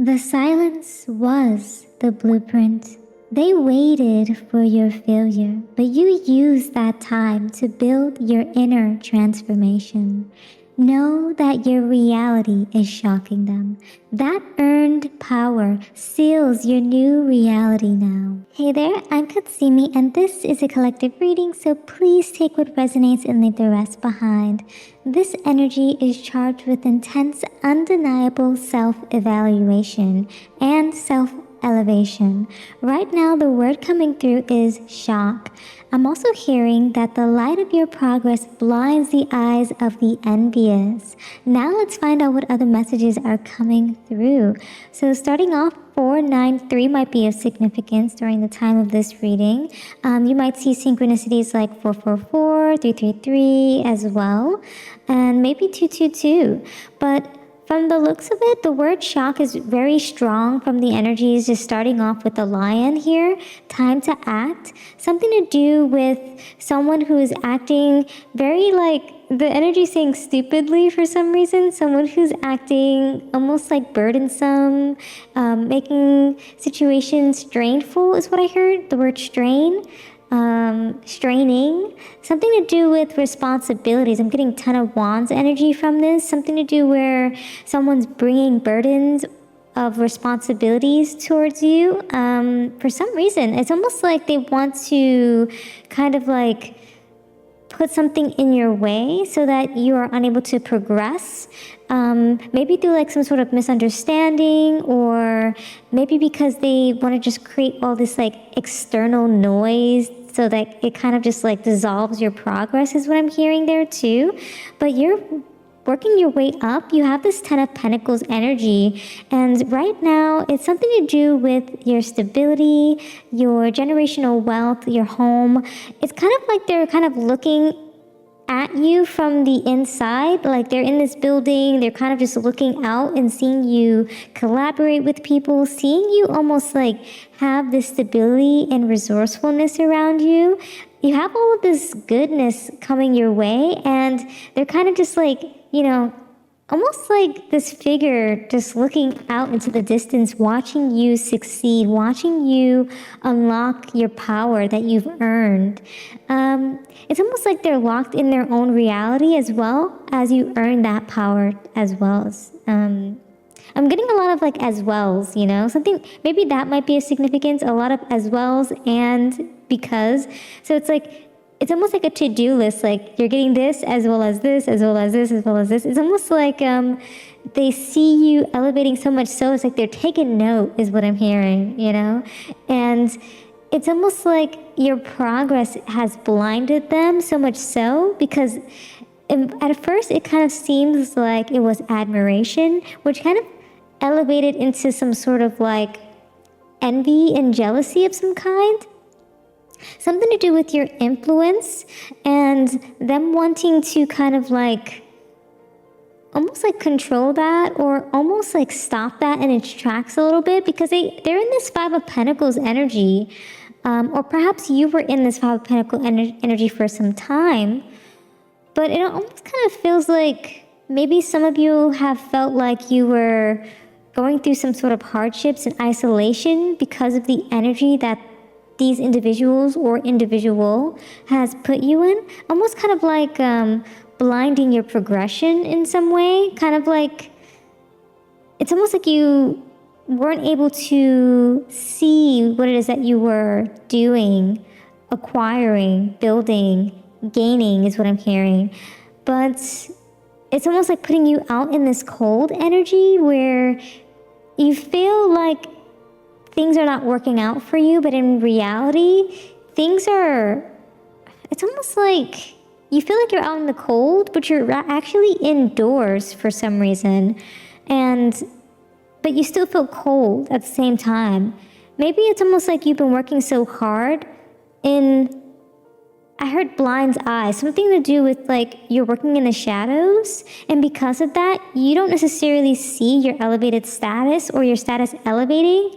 The silence was the blueprint. They waited for your failure, but you used that time to build your inner transformation. Know that your reality is shocking them. That earned power seals your new reality now. Hey there, I'm Katsumi, and this is a collective reading, so please take what resonates and leave the rest behind. This energy is charged with intense, undeniable self-evaluation and self-elevation. Right now, the word coming through is shock. I'm also hearing that the light of your progress blinds the eyes of the envious. Now let's find out what other messages are coming through. So starting off, 493 might be of significance during the time of this reading. You might see synchronicities like 444, 333 as well, and maybe 222. But from the looks of it, the word shock is very strong from the energies, just starting off with the lion here. Time to act. Something to do with someone who is acting very the energy saying stupidly for some reason. Someone who's acting almost like burdensome, making situations strainful is what I heard. The word strain. Straining, something to do with responsibilities. I'm getting ton of wands energy from this, something to do where someone's bringing burdens of responsibilities towards you. For some reason, it's almost like they want to kind of like put something in your way so that you are unable to progress. Maybe through like some sort of misunderstanding, or maybe because they want to just create all this like external noise so that it kind of just like dissolves your progress is what I'm hearing there too. But you're working your way up. You have this 10 of Pentacles energy, and right now it's something to do with your stability, your generational wealth, your home. It's kind of like they're kind of looking at you from the inside, like they're in this building, they're kind of just looking out and seeing you collaborate with people, seeing you almost like have this stability and resourcefulness around you. You have all of this goodness coming your way, and they're kind of just like, almost like this figure just looking out into the distance, watching you succeed, watching you unlock your power that you've earned. It's almost like they're locked in their own reality as well as you earn that power as well. I'm getting a lot of like as wells, something, maybe that might be a significance, a lot of as wells and because. So it's like, it's almost like a to-do list, like you're getting this as well as this, as well as this, as well as this. It's almost like they see you elevating so much so it's like they're taking note is what I'm hearing, And it's almost like your progress has blinded them so much so because at first it kind of seems like it was admiration, which kind of elevated into some sort of like envy and jealousy of some kind. Something to do with your influence and them wanting to kind of like almost like control that or almost like stop that in its tracks a little bit because they're in this 5 of Pentacles energy, or perhaps you were in this 5 of Pentacles energy for some time, but it almost kind of feels like maybe some of you have felt like you were going through some sort of hardships and isolation because of the energy that these individuals or individual has put you in, almost kind of like blinding your progression in some way, kind of like, it's almost like you weren't able to see what it is that you were doing, acquiring, building, gaining is what I'm hearing. But it's almost like putting you out in this cold energy where you feel like things are not working out for you, but in reality, it's almost like you feel like you're out in the cold, but you're actually indoors for some reason. But you still feel cold at the same time. Maybe it's almost like you've been working so hard I heard blind's eye, something to do with like you're working in the shadows, and because of that, you don't necessarily see your elevated status or your status elevating.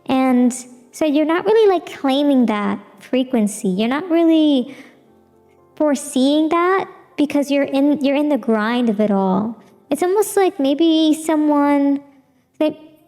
And so you're not really like claiming that frequency. You're not really foreseeing that because you're in the grind of it all. It's almost like maybe someone,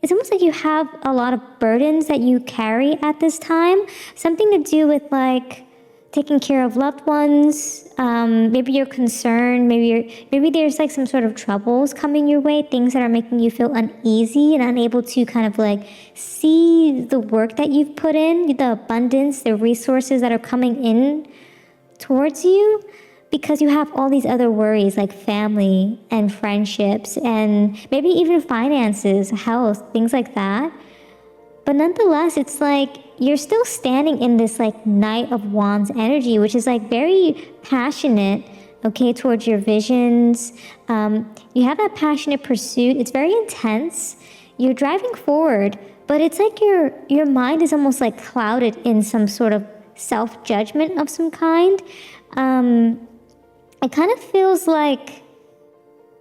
it's almost like you have a lot of burdens that you carry at this time. Something to do with like taking care of loved ones. Maybe you're concerned. Maybe there's like some sort of troubles coming your way. Things that are making you feel uneasy and unable to kind of like see the work that you've put in, the abundance, the resources that are coming in towards you, because you have all these other worries like family and friendships and maybe even finances, health, things like that. But nonetheless, it's like you're still standing in this like Knight of Wands energy, which is like very passionate, okay, towards your visions. You have that passionate pursuit. It's very intense. You're driving forward, but it's like your mind is almost like clouded in some sort of self-judgment of some kind. It kind of feels like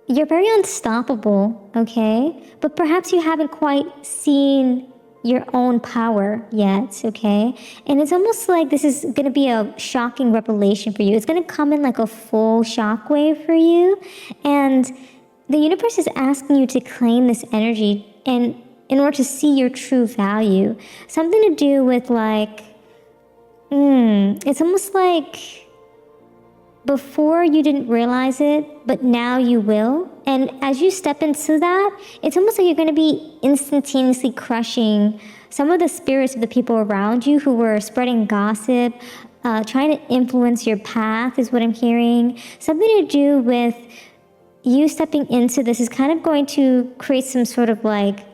you're very unstoppable, okay? But perhaps you haven't quite seen your own power yet, okay? And it's almost like this is going to be a shocking revelation for you. It's going to come in like a full shockwave for you. And the universe is asking you to claim this energy and in order to see your true value. Something to do with like, it's almost like before you didn't realize it, but now you will. And as you step into that, it's almost like you're going to be instantaneously crushing some of the spirits of the people around you who were spreading gossip, trying to influence your path is what I'm hearing. Something to do with you stepping into this is kind of going to create some sort of like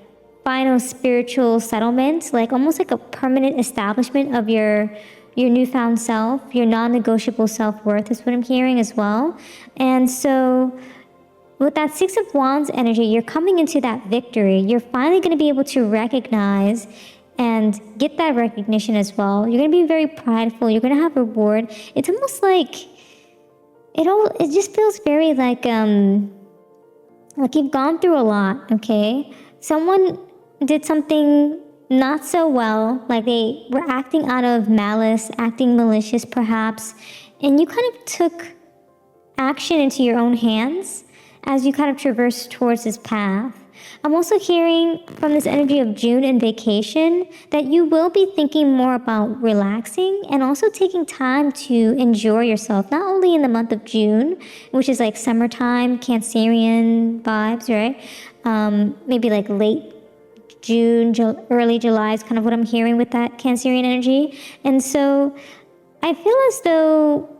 final spiritual settlement, like almost like a permanent establishment of your newfound self, your non-negotiable self-worth is what I'm hearing as well. And so with that Six of Wands energy, you're coming into that victory. You're finally going to be able to recognize and get that recognition as well. You're going to be very prideful. You're going to have reward. It's almost like it just feels very like you've gone through a lot, okay? Someone did something not so well, like they were acting out of malice, acting malicious perhaps, and you kind of took action into your own hands as you kind of traverse towards this path. I'm also hearing from this energy of June and vacation that you will be thinking more about relaxing and also taking time to enjoy yourself, not only in the month of June, which is like summertime, Cancerian vibes, right? Maybe like late June, early July is kind of what I'm hearing with that Cancerian energy. And so I feel as though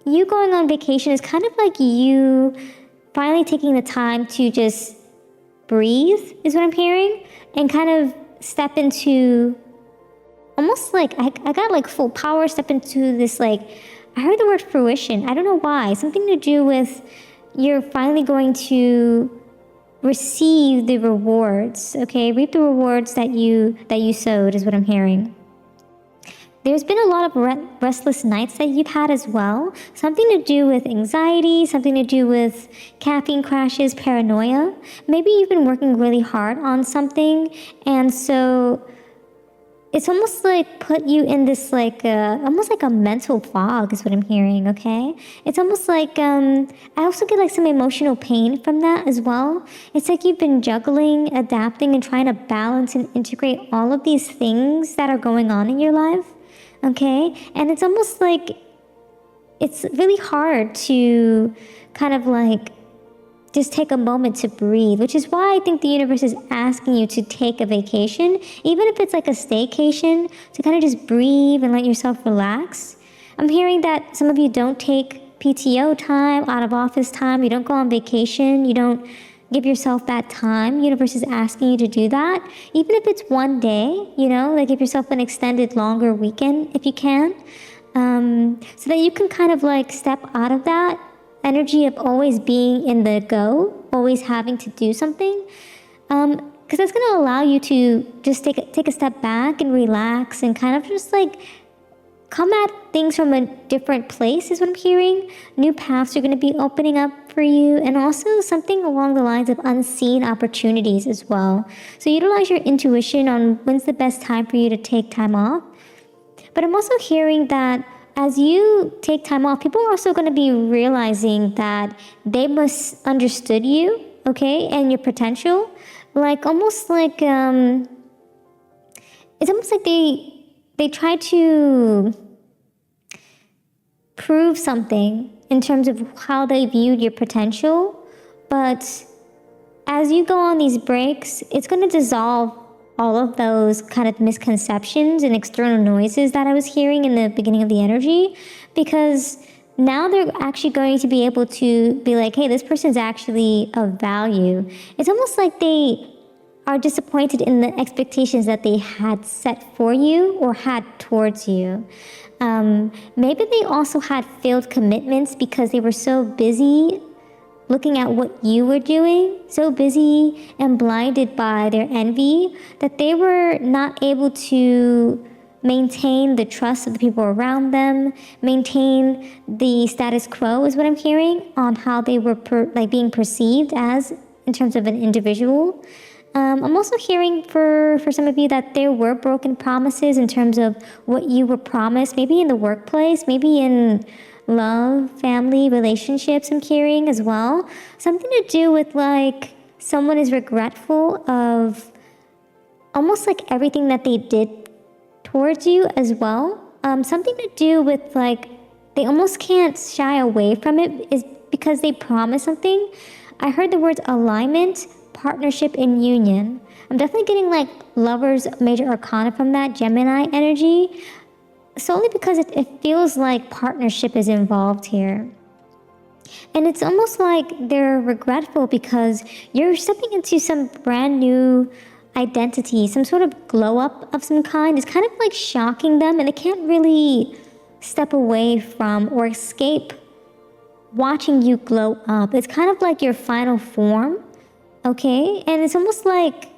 you going on vacation is kind of like you finally taking the time to just breathe is what I'm hearing, and kind of step into almost like I got like full power, step into this like, I heard the word fruition. I don't know why. Something to do with you're finally going to receive the rewards, okay? Reap the rewards that you sowed is what I'm hearing. There's been a lot of restless nights that you've had as well. Something to do with anxiety, something to do with caffeine crashes, paranoia. Maybe you've been working really hard on something, and so it's almost like put you in this like almost like a mental fog is what I'm hearing, okay? It's almost like I also get like some emotional pain from that as well. It's like you've been juggling, adapting, and trying to balance and integrate all of these things that are going on in your life, okay? And it's almost like it's really hard to kind of like just take a moment to breathe, which is why I think the universe is asking you to take a vacation, even if it's like a staycation, to kind of just breathe and let yourself relax. I'm hearing that some of you don't take PTO time, out of office time, you don't go on vacation, you don't give yourself that time. The universe is asking you to do that, even if it's one day, you know, like give yourself an extended longer weekend if you can, so that you can kind of like step out of that energy of always being in the go, always having to do something, because that's going to allow you to just take a step back and relax and kind of just like come at things from a different place is what I'm hearing. New paths are going to be opening up for you, and also something along the lines of unseen opportunities as well. So utilize your intuition on when's the best time for you to take time off. But I'm also hearing that as you take time off, people are also going to be realizing that they misunderstood you, okay, and your potential. like almost like it's almost like they try to prove something in terms of how they viewed your potential, but as you go on these breaks, it's going to dissolve all of those kind of misconceptions and external noises that I was hearing in the beginning of the energy, because now they're actually going to be able to be like, hey, this person's actually of value. It's almost like they are disappointed in the expectations that they had set for you or had towards you. Maybe they also had failed commitments because they were so busy looking at what you were doing, so busy and blinded by their envy that they were not able to maintain the trust of the people around them, maintain the status quo is what I'm hearing on how they were being perceived as in terms of an individual. I'm also hearing for some of you that there were broken promises in terms of what you were promised, maybe in the workplace, maybe in love, family, relationships, I'm hearing as well. Something to do with like someone is regretful of almost like everything that they did towards you as well. Something to do with like they almost can't shy away from it is because they promise something. I heard the words alignment, partnership, and union. I'm definitely getting like lovers, major arcana from that, Gemini energy, solely because it feels like partnership is involved here. And it's almost like they're regretful because you're stepping into some brand new identity, some sort of glow up of some kind. It's kind of like shocking them, and they can't really step away from or escape watching you glow up. It's kind of like your final form, okay? And it's almost like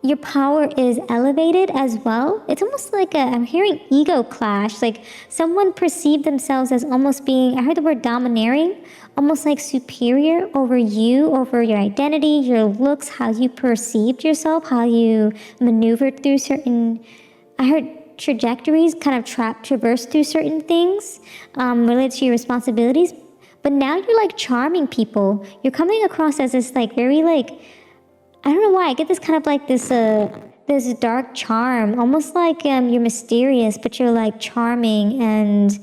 your power is elevated as well. It's almost like I'm hearing ego clash, like someone perceived themselves as almost being, I heard the word domineering, almost like superior over you, over your identity, your looks, how you perceived yourself, how you maneuvered through certain, I heard trajectories, kind of traversed through certain things related to your responsibilities. But now you're like charming people. You're coming across as this like very like, I don't know why, I get this kind of like this dark charm, almost like you're mysterious, but you're like charming, and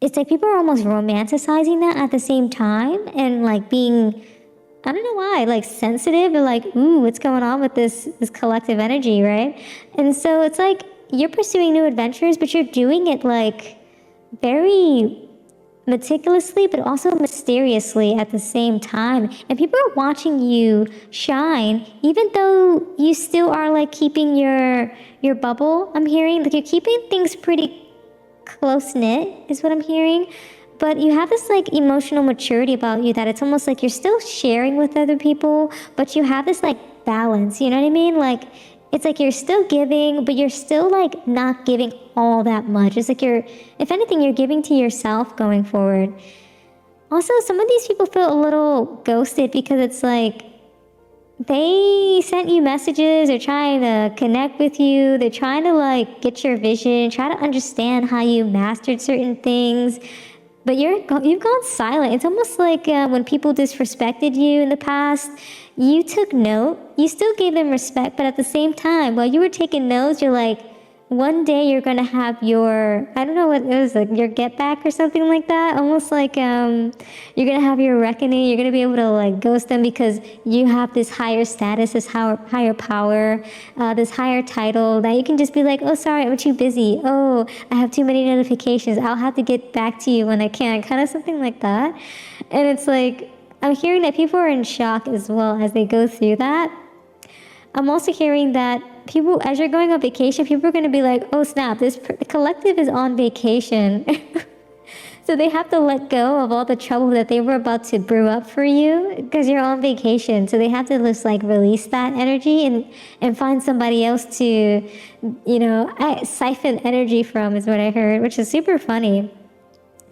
it's like people are almost romanticizing that at the same time, and like being, I don't know why, like sensitive, and like, ooh, what's going on with this collective energy, right? And so it's like you're pursuing new adventures, but you're doing it like very meticulously but also mysteriously at the same time, and people are watching you shine even though you still are like keeping your bubble. I'm hearing like you're keeping things pretty close-knit is what I'm hearing, but you have this like emotional maturity about you that it's almost like you're still sharing with other people, but you have this like balance, you know what I mean? Like it's like you're still giving, but you're still like not giving all that much. It's like you're, if anything, you're giving to yourself going forward. Also, some of these people feel a little ghosted because it's like they sent you messages, they're trying to connect with you, they're trying to like get your vision, try to understand how you mastered certain things, but you've gone silent. It's almost like when people disrespected you in the past, you took note, you still gave them respect, but at the same time, while you were taking notes, you're like, one day you're gonna have your, I don't know what it was, like your get back or something like that. Almost like you're gonna have your reckoning. You're gonna be able to like ghost them because you have this higher status, this higher power, this higher title that you can just be like, oh, sorry, I'm too busy. Oh, I have too many notifications. I'll have to get back to you when I can. Kind of something like that. And it's like, I'm hearing that people are in shock as well as they go through that. I'm also hearing that people, as you're going on vacation, people are going to be like, oh snap, the collective is on vacation. So they have to let go of all the trouble that they were about to brew up for you because you're on vacation. So they have to just like release that energy and find somebody else to, you know, siphon energy from is what I heard, which is super funny.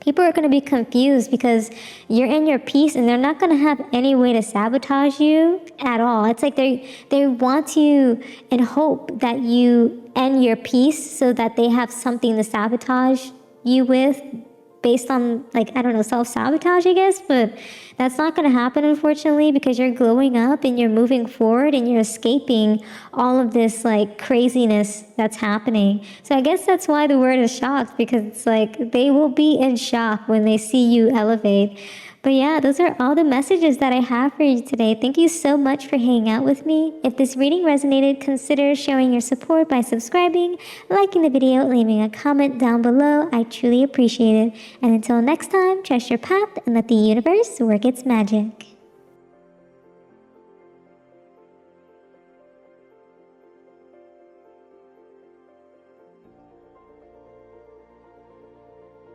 People are going to be confused because you're in your peace and they're not going to have any way to sabotage you at all. It's like they want you and hope that you end your peace so that they have something to sabotage you with based on, like, I don't know, self-sabotage, I guess, but that's not going to happen, unfortunately, because you're glowing up and you're moving forward and you're escaping all of this, like, craziness that's happening. So I guess that's why the word is shocked, because it's like they will be in shock when they see you elevate. But yeah, those are all the messages that I have for you today. Thank you so much for hanging out with me. If this reading resonated, consider showing your support by subscribing, liking the video, leaving a comment down below. I truly appreciate it. And until next time, trust your path and let the universe work its magic.